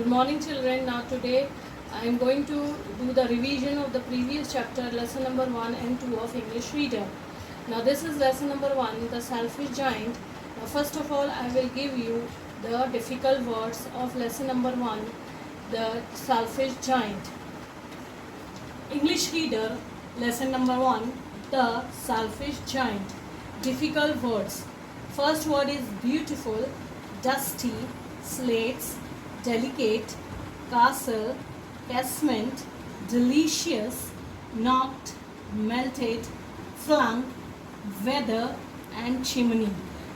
morning children. Now today I am going to do the revision of the previous chapter, lesson number 1 and 2 of English Reader. Now this is lesson number 1, the selfish giant. Now first of all I will give you the difficult words of lesson number 1, the selfish giant. English Reader, lesson number 1, the selfish giant. Difficult words. First word is beautiful, dusty, slates, delicate, castle, casement, delicious, knocked, melted, flung, weather and chimney.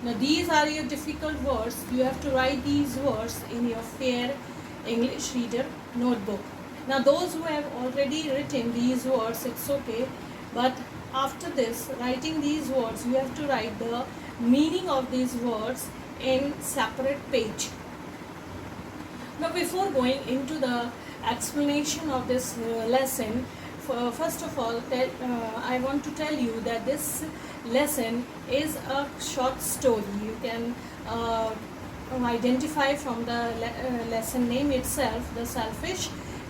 Now these are your difficult words. You have to write these words in your fair English Reader notebook. Now those who have already written these words, it's okay, but after this, writing these words, you have to write the meaning of these words in separate page. Now before going into the explanation of this lesson, first of all I want to tell you that this lesson is a short story. You can identify from the lesson name itself, the selfish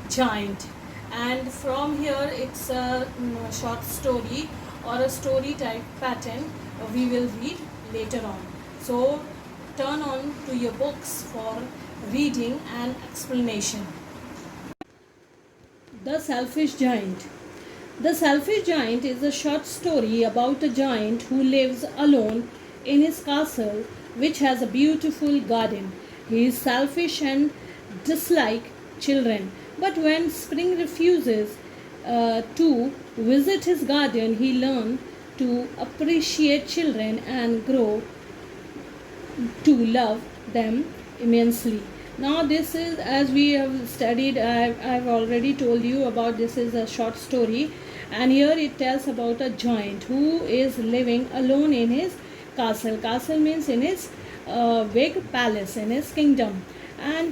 giant, and from here it's a short story or a story type pattern we will read later on. So turn on to your books for reading and explanation. The Selfish Giant. The Selfish Giant is a short story about a giant who lives alone in his castle, which has a beautiful garden. He is selfish and dislikes children, but when spring refuses to visit his garden, he learns to appreciate children and grow to love them immensely. Now this is, as we have studied, I've already told you about, this is a short story, and here it tells about a giant who is living alone in his castle. Castle means in his big palace, in his kingdom, and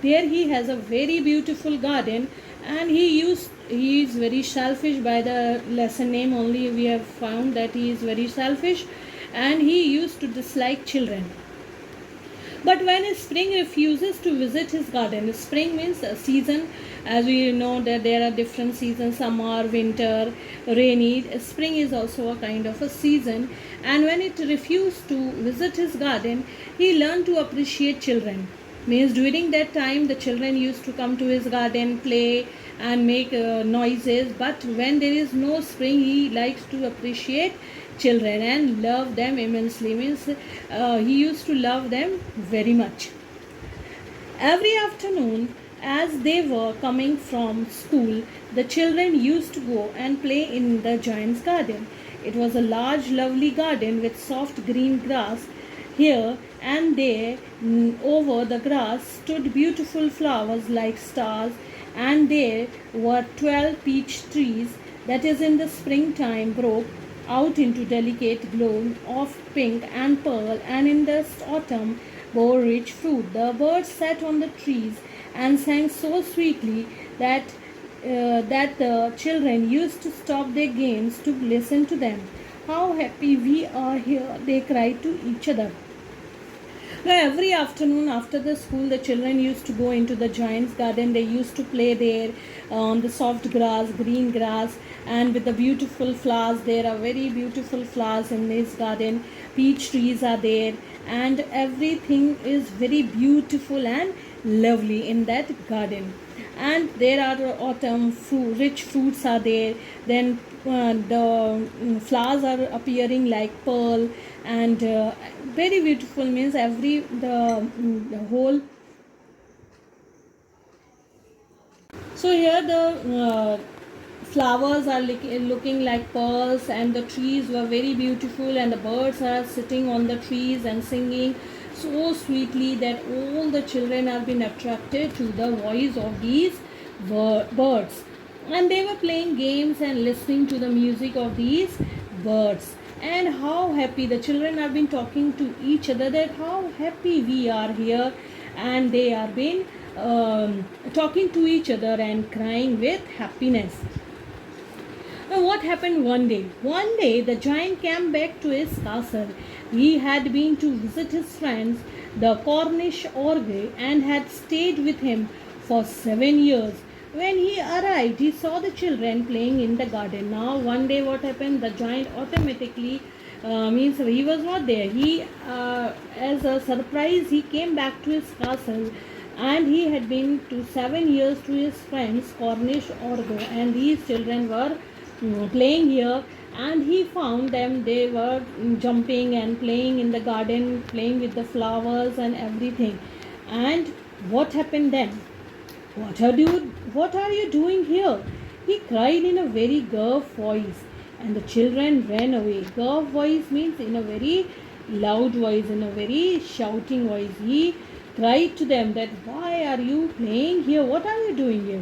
there he has a very beautiful garden, and he is very selfish. By the lesson name only we have found that he is very selfish, and he used to dislike children. But when spring refuses to visit his garden, spring means a season, as we know that there are different seasons, summer, winter, rainy. Spring is also a kind of a season, and when it refused to visit his garden, he learned to appreciate children. Means during that time the children used to come to his garden, play and make noises, but when there is no spring, he likes to appreciate children and love them immensely. Means he used to love them very much. Every afternoon, as they were coming from school, the children used to go and play in the giant's garden. It was a large, lovely garden with soft green grass. Here and there over the grass stood beautiful flowers like stars, and there were 12 peach trees that is in the springtime broke out into delicate glow of pink and pearl, and in the autumn bore rich fruit. The birds sat on the trees and sang so sweetly that the children used to stop their games to listen to them. How happy we are here, they cried to each other. Now, every afternoon after the school, the children used to go into the giant's garden. They used to play there on the soft grass, green grass, and with the beautiful flowers. There are very beautiful flowers in this garden. Peach trees are there, and everything is very beautiful and lovely in that garden. And there are autumn rich fruits are there. Then the flowers are appearing like pearl, and very beautiful. Means the whole. So here the flowers are looking like pearls, and the trees were very beautiful, and the birds are sitting on the trees and singing so sweetly that all the children have been attracted to the voice of these birds, and they were playing games and listening to the music of these birds. And how happy the children have been talking to each other, that how happy we are here, and they are been talking to each other and crying with happiness. What happened one day? One day the giant came back to his castle. He had been to visit his friends, the Cornish Orge, and had stayed with him for 7 years. When he arrived, he saw the children playing in the garden. Now, one day, what happened? The giant automatically means he was not there. As a surprise, he came back to his castle, and he had been to 7 years to his friends Cornish Orgo, and these children were playing here, and he found them. They were jumping and playing in the garden, playing with the flowers and everything. And what happened then? What are you doing here? He cried in a very gruff voice, and the children ran away. Gruff voice means in a very loud voice, in a very shouting voice. He cried to them that, why are you playing here? What are you doing here?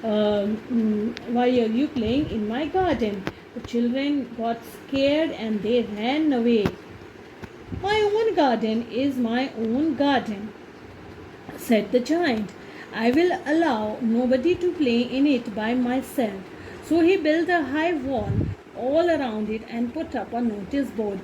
Why are you playing in my garden? The children got scared and they ran away. My own garden is my own garden, said the giant. I will allow nobody to play in it by myself. So he built a high wall all around it and put up a notice board.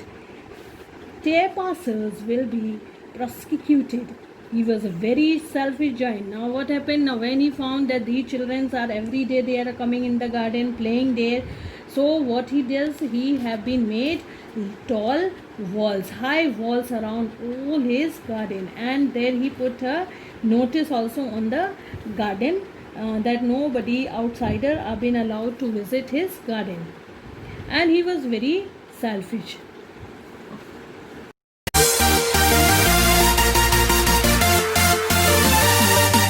Trespassers will be prosecuted. He was a very selfish giant. Now what happened? Now when he found that these children are every day they are coming in the garden playing there, so what he does, he have been made tall walls, high walls around all his garden, and there he put a notice also on the garden that nobody outsider are been allowed to visit his garden. And he was very selfish.